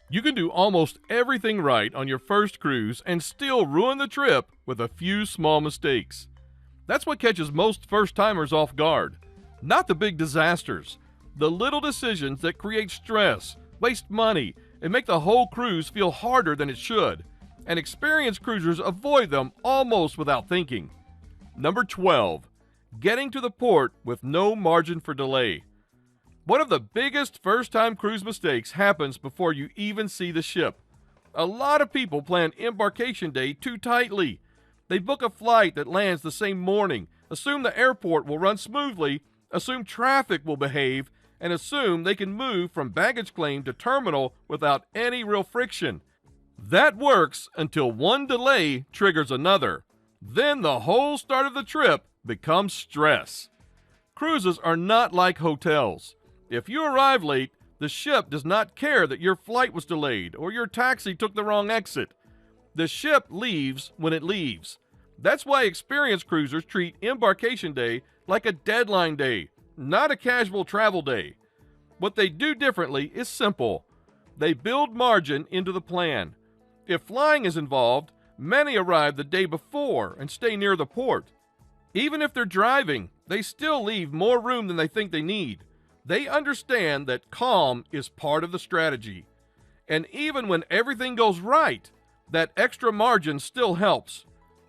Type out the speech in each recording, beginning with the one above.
You can do almost everything right on your first cruise and still ruin the trip with a few small mistakes. That's what catches most first-timers off guard. Not the big disasters, the little decisions that create stress, waste money, and make the whole cruise feel harder than it should. And experienced cruisers avoid them almost without thinking. Number 12. Getting to the port with no margin for delay. One of the biggest first-time cruise mistakes happens before you even see the ship. A lot of people plan embarkation day too tightly. They book a flight that lands the same morning, assume the airport will run smoothly, assume traffic will behave, and assume they can move from baggage claim to terminal without any real friction. That works until one delay triggers another. Then the whole start of the trip becomes stress. Cruises are not like hotels. If you arrive late, the ship does not care that your flight was delayed or your taxi took the wrong exit. The ship leaves when it leaves. That's why experienced cruisers treat embarkation day like a deadline day, not a casual travel day. What they do differently is simple. They build margin into the plan. If flying is involved, many arrive the day before and stay near the port. Even if they're driving, they still leave more room than they think they need. They understand that calm is part of the strategy. And even when everything goes right, that extra margin still helps.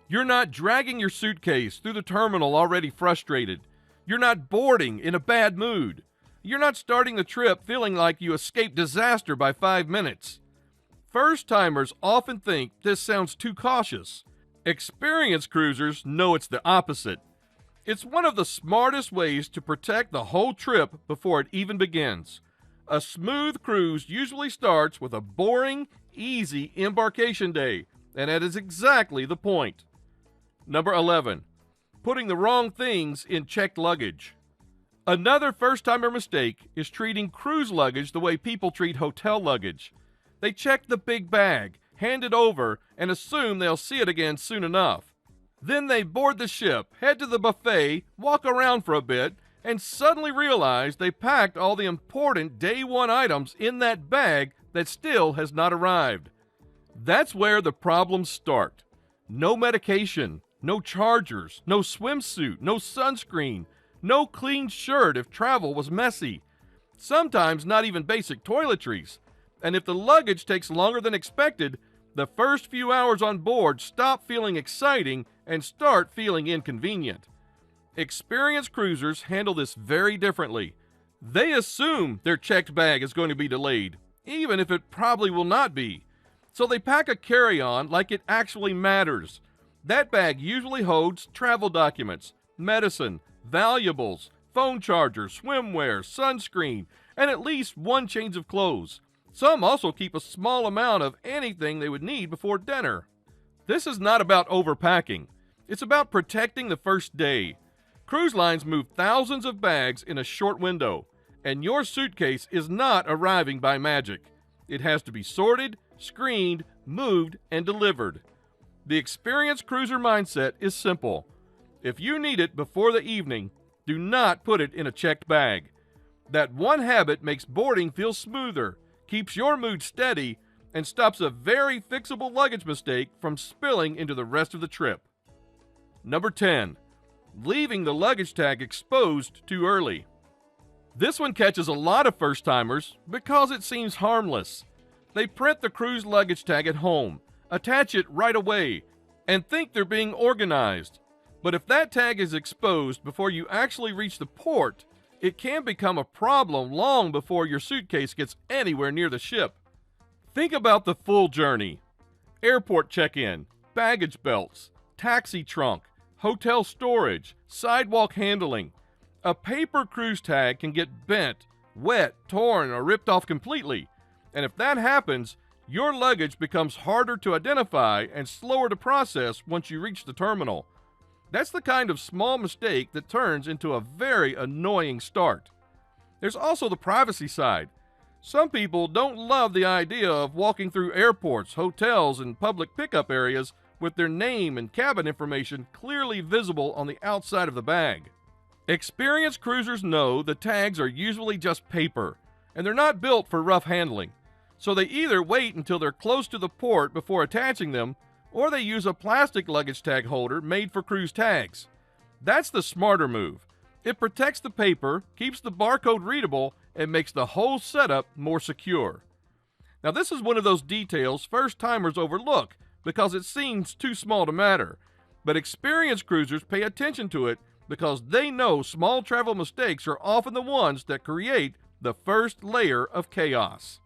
You're not dragging your suitcase through the terminal already frustrated. You're not boarding in a bad mood. You're not starting the trip feeling like you escaped disaster by 5 minutes. First-timers often think this sounds too cautious. Experienced cruisers know it's the opposite. It's one of the smartest ways to protect the whole trip before it even begins. A smooth cruise usually starts with a boring, easy embarkation day, and that is exactly the point. Number 11. Putting the wrong things in checked luggage. Another first-timer mistake is treating cruise luggage the way people treat hotel luggage. They check the big bag, hand it over, and assume they'll see it again soon enough. Then they board the ship, head to the buffet, walk around for a bit, and suddenly realize they packed all the important day one items in that bag that still has not arrived. That's where the problems start. No medication, no chargers, no swimsuit, no sunscreen, no clean shirt if travel was messy. Sometimes not even basic toiletries. And if the luggage takes longer than expected, the first few hours on board stop feeling exciting and start feeling inconvenient. Experienced cruisers handle this very differently. They assume their checked bag is going to be delayed, even if it probably will not be. So they pack a carry-on like it actually matters. That bag usually holds travel documents, medicine, valuables, phone charger, swimwear, sunscreen, and at least one change of clothes. Some also keep a small amount of anything they would need before dinner. This is not about overpacking. It's about protecting the first day. Cruise lines move thousands of bags in a short window, and your suitcase is not arriving by magic. It has to be sorted, screened, moved, and delivered. The experienced cruiser mindset is simple. If you need it before the evening, do not put it in a checked bag. That one habit makes boarding feel smoother, keeps your mood steady, and stops a very fixable luggage mistake from spilling into the rest of the trip. Number 10. Leaving the luggage tag exposed too early. This one catches a lot of first-timers because it seems harmless. They print the cruise luggage tag at home, attach it right away, and think they're being organized. But if that tag is exposed before you actually reach the port, it can become a problem long before your suitcase gets anywhere near the ship. Think about the full journey. Airport check-in, baggage belts, taxi trunk, hotel storage, sidewalk handling. A paper cruise tag can get bent, wet, torn, or ripped off completely. And if that happens, your luggage becomes harder to identify and slower to process once you reach the terminal. That's the kind of small mistake that turns into a very annoying start. There's also the privacy side. Some people don't love the idea of walking through airports, hotels, and public pickup areas with their name and cabin information clearly visible on the outside of the bag. Experienced cruisers know the tags are usually just paper, and they're not built for rough handling. So they either wait until they're close to the port before attaching them, or they use a plastic luggage tag holder made for cruise tags. That's the smarter move. It protects the paper, keeps the barcode readable, and makes the whole setup more secure. Now, this is one of those details first-timers overlook because it seems too small to matter, but experienced cruisers pay attention to it because they know small travel mistakes are often the ones that create the first layer of chaos.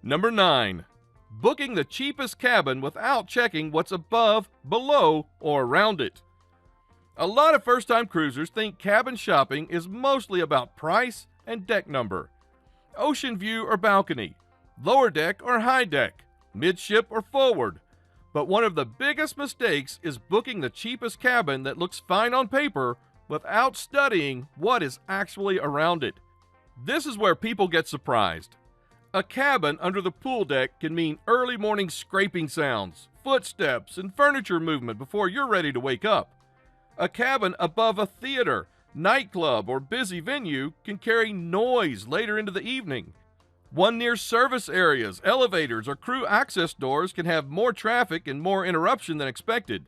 Number 9. Booking the cheapest cabin without checking what's above, below, or around it. A lot of first-time cruisers think cabin shopping is mostly about price and deck number, ocean view or balcony, lower deck or high deck, midship or forward. But one of the biggest mistakes is booking the cheapest cabin that looks fine on paper without studying what is actually around it. This is where people get surprised. A cabin under the pool deck can mean early morning scraping sounds, footsteps, and furniture movement before you're ready to wake up. A cabin above a theater, nightclub, or busy venue can carry noise later into the evening. One near service areas, elevators, or crew access doors can have more traffic and more interruption than expected.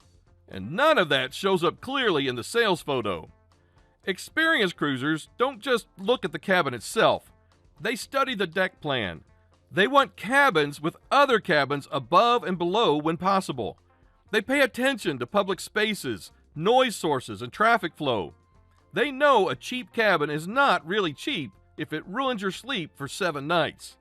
And none of that shows up clearly in the sales photo. Experienced cruisers don't just look at the cabin itself. They study the deck plan. They want cabins with other cabins above and below when possible. They pay attention to public spaces, noise sources, and traffic flow. They know a cheap cabin is not really cheap if it ruins your sleep for 7 nights.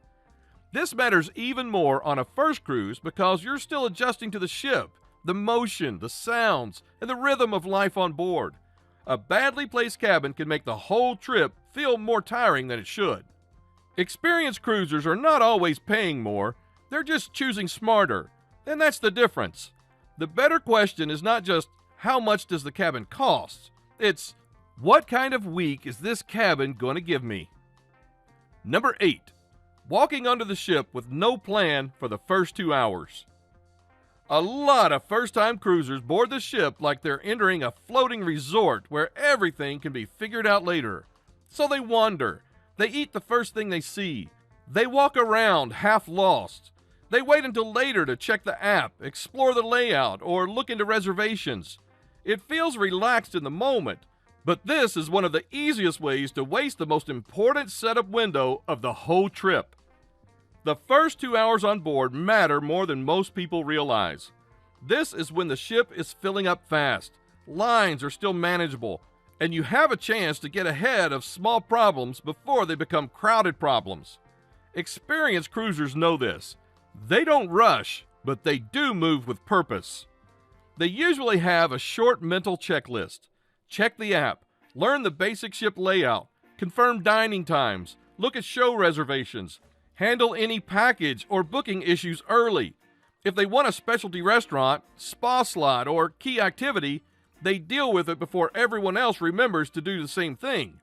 This matters even more on a first cruise because you're still adjusting to the ship, the motion, the sounds, and the rhythm of life on board. A badly placed cabin can make the whole trip feel more tiring than it should. Experienced cruisers are not always paying more, they're just choosing smarter, and that's the difference. The better question is not just how much does the cabin cost, it's what kind of week is this cabin going to give me? Number 8. Walking onto the ship with no plan for the first 2 hours. A lot of first-time cruisers board the ship like they're entering a floating resort where everything can be figured out later. So they wander. They eat the first thing they see. They walk around half lost. They wait until later to check the app, explore the layout, or look into reservations. It feels relaxed in the moment, but this is one of the easiest ways to waste the most important setup window of the whole trip. The first 2 hours on board matter more than most people realize. This is when the ship is filling up fast, lines are still manageable, and you have a chance to get ahead of small problems before they become crowded problems. Experienced cruisers know this. They don't rush, but they do move with purpose. They usually have a short mental checklist. Check the app, learn the basic ship layout, confirm dining times, look at show reservations, handle any package or booking issues early. If they want a specialty restaurant, spa slot, or key activity, they deal with it before everyone else remembers to do the same thing.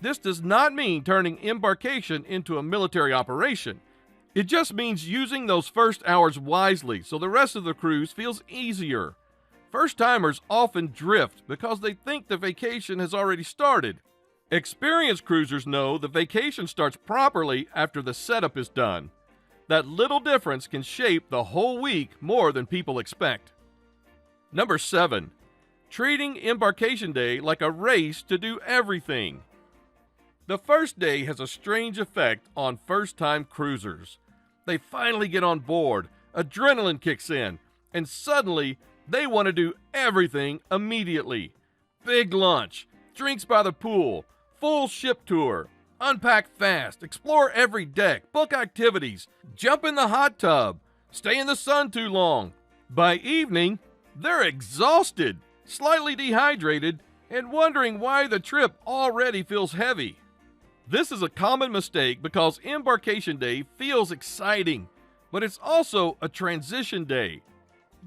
This does not mean turning embarkation into a military operation. It just means using those first hours wisely so the rest of the cruise feels easier. First-timers often drift because they think the vacation has already started. Experienced cruisers know the vacation starts properly after the setup is done. That little difference can shape the whole week more than people expect. Number 7. Treating embarkation day like a race to do everything. The first day has a strange effect on first-time cruisers. They finally get on board, adrenaline kicks in, and suddenly they want to do everything immediately. Big lunch, drinks by the pool, full ship tour, unpack fast, explore every deck, book activities, jump in the hot tub, stay in the sun too long. By evening, they're exhausted, slightly dehydrated, and wondering why the trip already feels heavy. This is a common mistake because embarkation day feels exciting, but it's also a transition day.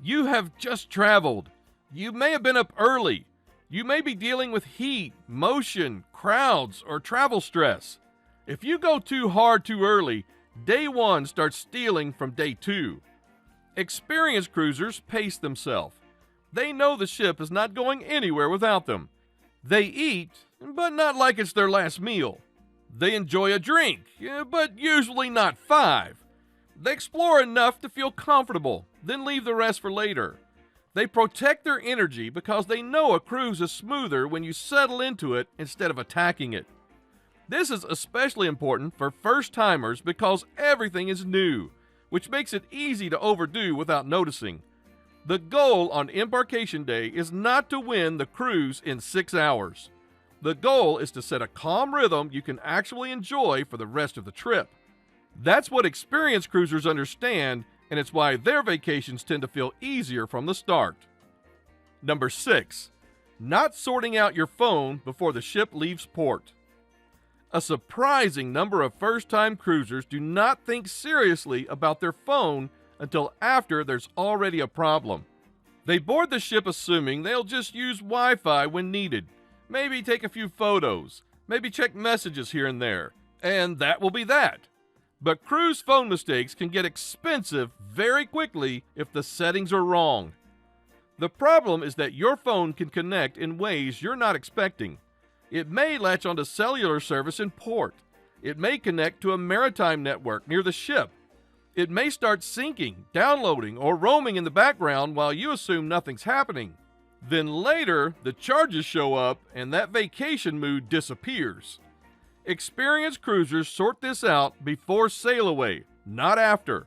You have just traveled. You may have been up early. You may be dealing with heat, motion, crowds, or travel stress. If you go too hard too early, day 1 starts stealing from day 2. Experienced cruisers pace themselves. They know the ship is not going anywhere without them. They eat, but not like it's their last meal. They enjoy a drink, but usually not 5. They explore enough to feel comfortable, then leave the rest for later. They protect their energy because they know a cruise is smoother when you settle into it instead of attacking it. This is especially important for first-timers because everything is new, which makes it easy to overdo without noticing. The goal on embarkation day is not to win the cruise in 6 hours. The goal is to set a calm rhythm you can actually enjoy for the rest of the trip. That's what experienced cruisers understand, and it's why their vacations tend to feel easier from the start. Number 6. Not sorting out your phone before the ship leaves port. A surprising number of first-time cruisers do not think seriously about their phone until after there's already a problem. They board the ship assuming they'll just use Wi-Fi when needed, maybe take a few photos, maybe check messages here and there, and that will be that. But cruise phone mistakes can get expensive very quickly if the settings are wrong. The problem is that your phone can connect in ways you're not expecting. It may latch onto cellular service in port. It may connect to a maritime network near the ship. It may start syncing, downloading, or roaming in the background while you assume nothing's happening. Then later, the charges show up and that vacation mood disappears. Experienced cruisers sort this out before sail away, not after.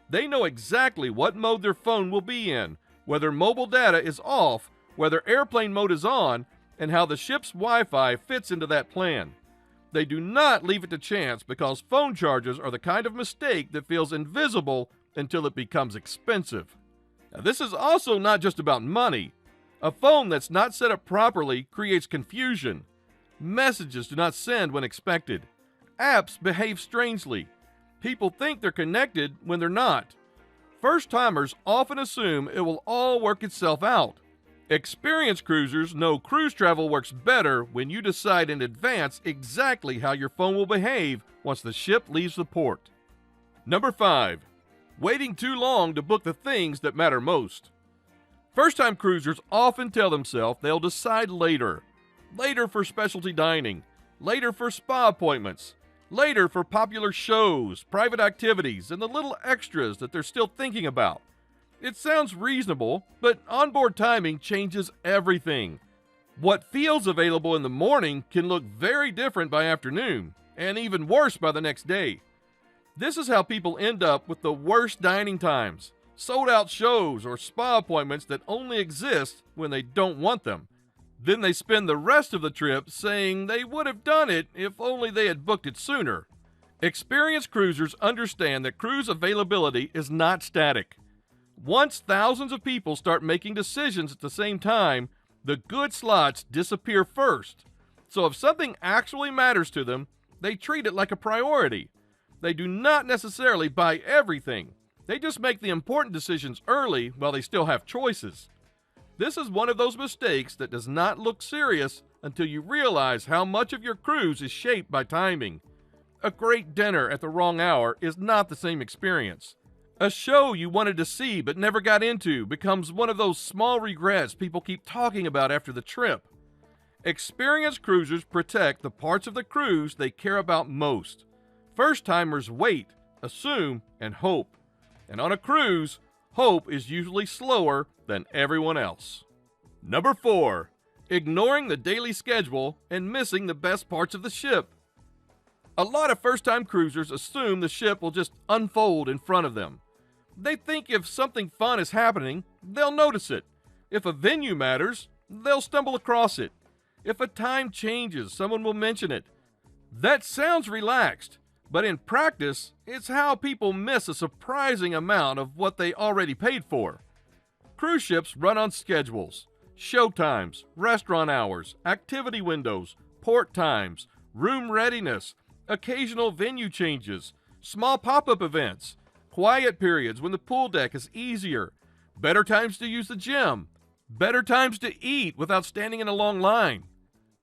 They know exactly what mode their phone will be in, whether mobile data is off, whether airplane mode is on, and how the ship's Wi-Fi fits into that plan. They do not leave it to chance because phone charges are the kind of mistake that feels invisible until it becomes expensive. Now, this is also not just about money. A phone that's not set up properly creates confusion. Messages do not send when expected. Apps behave strangely. People think they're connected when they're not. First-timers often assume it will all work itself out. Experienced cruisers know cruise travel works better when you decide in advance exactly how your phone will behave once the ship leaves the port. Number 5. Waiting too long to book the things that matter most. First-time cruisers often tell themselves they'll decide later. Later for specialty dining. Later for spa appointments. Later for popular shows, private activities, and the little extras that they're still thinking about. It sounds reasonable, but onboard timing changes everything. What feels available in the morning can look very different by afternoon, and even worse by the next day. This is how people end up with the worst dining times, sold-out shows, or spa appointments that only exist when they don't want them. Then they spend the rest of the trip saying they would have done it if only they had booked it sooner. Experienced cruisers understand that cruise availability is not static. Once thousands of people start making decisions at the same time, the good slots disappear first. So if something actually matters to them, they treat it like a priority. They do not necessarily buy everything. They just make the important decisions early while they still have choices. This is one of those mistakes that does not look serious until you realize how much of your cruise is shaped by timing. A great dinner at the wrong hour is not the same experience. A show you wanted to see but never got into becomes one of those small regrets people keep talking about after the trip. Experienced cruisers protect the parts of the cruise they care about most. First-timers wait, assume, and hope. And on a cruise, hope is usually slower than everyone else. Number 4. Ignoring the daily schedule and missing the best parts of the ship. A lot of first-time cruisers assume the ship will just unfold in front of them. They think if something fun is happening, they'll notice it. If a venue matters, they'll stumble across it. If a time changes, someone will mention it. That sounds relaxed, but in practice, it's how people miss a surprising amount of what they already paid for. Cruise ships run on schedules, show times, restaurant hours, activity windows, port times, room readiness, occasional venue changes, small pop-up events, quiet periods when the pool deck is easier, better times to use the gym, better times to eat without standing in a long line.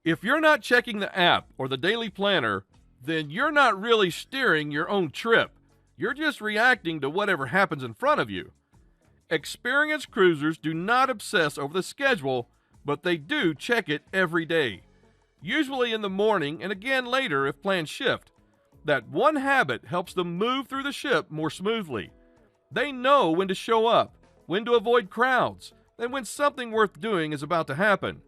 If you're not checking the app or the daily planner, then you're not really steering your own trip. You're just reacting to whatever happens in front of you. Experienced cruisers do not obsess over the schedule, but they do check it every day. Usually in the morning and again later if plans shift. That one habit helps them move through the ship more smoothly. They know when to show up, when to avoid crowds, and when something worth doing is about to happen.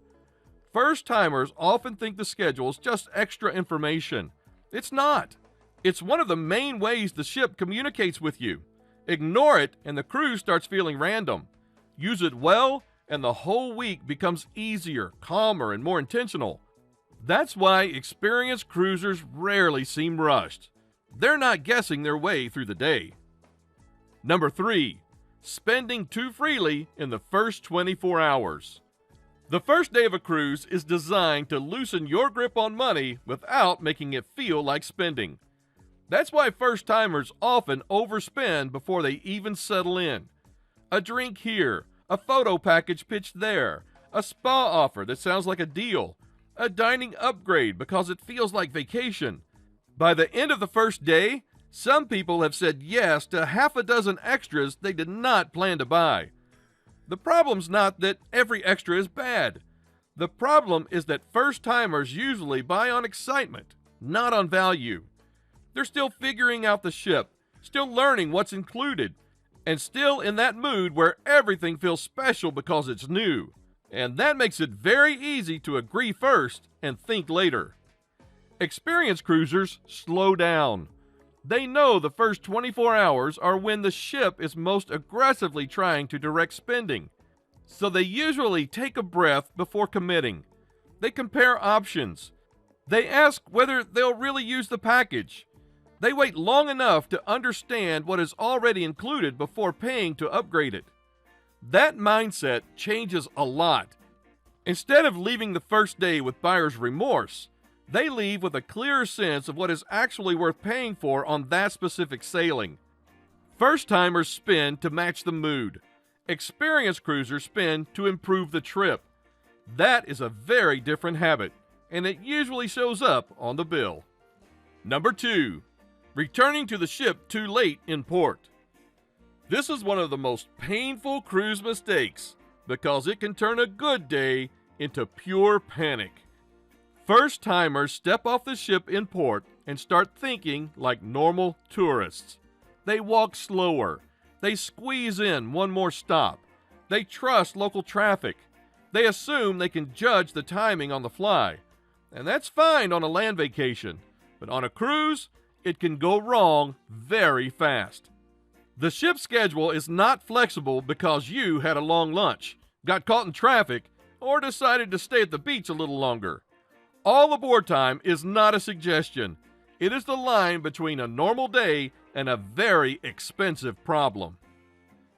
First-timers often think the schedule is just extra information. It's not. It's one of the main ways the ship communicates with you. Ignore it and the cruise starts feeling random. Use it well and the whole week becomes easier, calmer, and more intentional. That's why experienced cruisers rarely seem rushed. They're not guessing their way through the day. Number 3. Spending too freely in the first 24 hours. The first day of a cruise is designed to loosen your grip on money without making it feel like spending. That's why first-timers often overspend before they even settle in. A drink here, a photo package pitched there, a spa offer that sounds like a deal, a dining upgrade because it feels like vacation. By the end of the first day, some people have said yes to half a dozen extras they did not plan to buy. The problem's not that every extra is bad. The problem is that first-timers usually buy on excitement, not on value. They're still figuring out the ship, still learning what's included, and still in that mood where everything feels special because it's new. And that makes it very easy to agree first and think later. Experienced cruisers slow down. They know the first 24 hours are when the ship is most aggressively trying to direct spending. So they usually take a breath before committing. They compare options. They ask whether they'll really use the package. They wait long enough to understand what is already included before paying to upgrade it. That mindset changes a lot. Instead of leaving the first day with buyer's remorse, they leave with a clearer sense of what is actually worth paying for on that specific sailing. First-timers spend to match the mood. Experienced cruisers spend to improve the trip. That is a very different habit, and it usually shows up on the bill. Number 2. Returning to the ship too late in port. This is one of the most painful cruise mistakes because it can turn a good day into pure panic. First-timers step off the ship in port and start thinking like normal tourists. They walk slower. They squeeze in one more stop. They trust local traffic. They assume they can judge the timing on the fly. And that's fine on a land vacation, but on a cruise, it can go wrong very fast. The ship schedule is not flexible because you had a long lunch, got caught in traffic, or decided to stay at the beach a little longer. All aboard time is not a suggestion. It is the line between a normal day and a very expensive problem.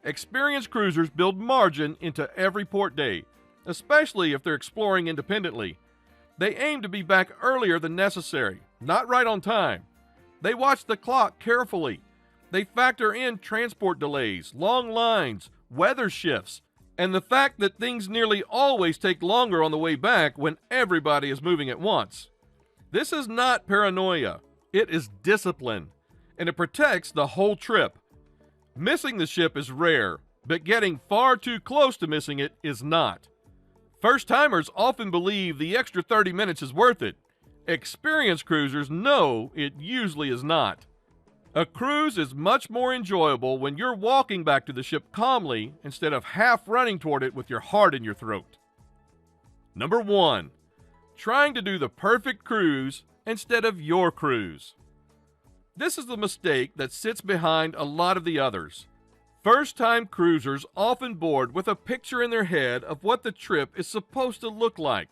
Experienced cruisers build margin into every port day, especially if they're exploring independently. They aim to be back earlier than necessary, not right on time. They watch the clock carefully. They factor in transport delays, long lines, weather shifts, and the fact that things nearly always take longer on the way back when everybody is moving at once. This is not paranoia. It is discipline, and it protects the whole trip. Missing the ship is rare, but getting far too close to missing it is not. First-timers often believe the extra 30 minutes is worth it. Experienced cruisers know it usually is not. A cruise is much more enjoyable when you're walking back to the ship calmly instead of half running toward it with your heart in your throat. Number 1. Trying to do the perfect cruise instead of your cruise. This is the mistake that sits behind a lot of the others. First-time cruisers often board with a picture in their head of what the trip is supposed to look like.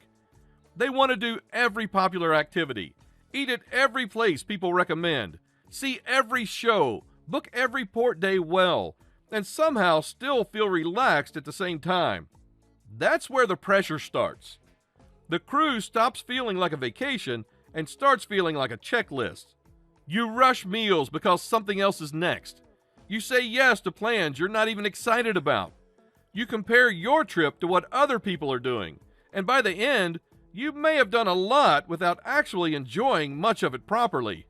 They want to do every popular activity, eat at every place people recommend, see every show, book every port day well, and somehow still feel relaxed at the same time. That's where the pressure starts. The cruise stops feeling like a vacation and starts feeling like a checklist. You rush meals because something else is next. You say yes to plans you're not even excited about. You compare your trip to what other people are doing, and by the end, you may have done a lot without actually enjoying much of it properly.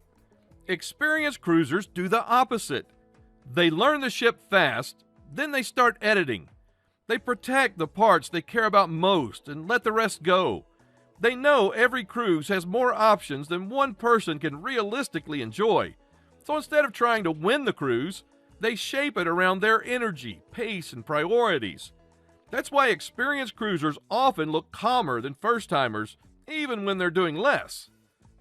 Experienced cruisers do the opposite. They learn the ship fast, then they start editing. They protect the parts they care about most and let the rest go. They know every cruise has more options than one person can realistically enjoy. So instead of trying to win the cruise, they shape it around their energy, pace, and priorities. That's why experienced cruisers often look calmer than first-timers, even when they're doing less.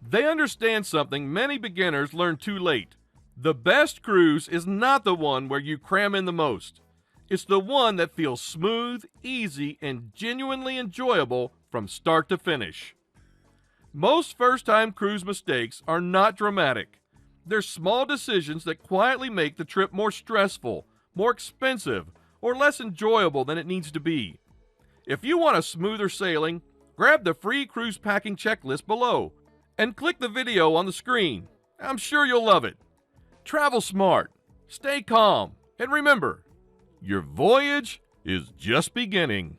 They understand something many beginners learn too late. The best cruise is not the one where you cram in the most. It's the one that feels smooth, easy, and genuinely enjoyable from start to finish. Most first-time cruise mistakes are not dramatic. They're small decisions that quietly make the trip more stressful, more expensive, or less enjoyable than it needs to be. If you want a smoother sailing, grab the free cruise packing checklist below and click the video on the screen. I'm sure you'll love it. Travel smart, stay calm, and remember, your voyage is just beginning.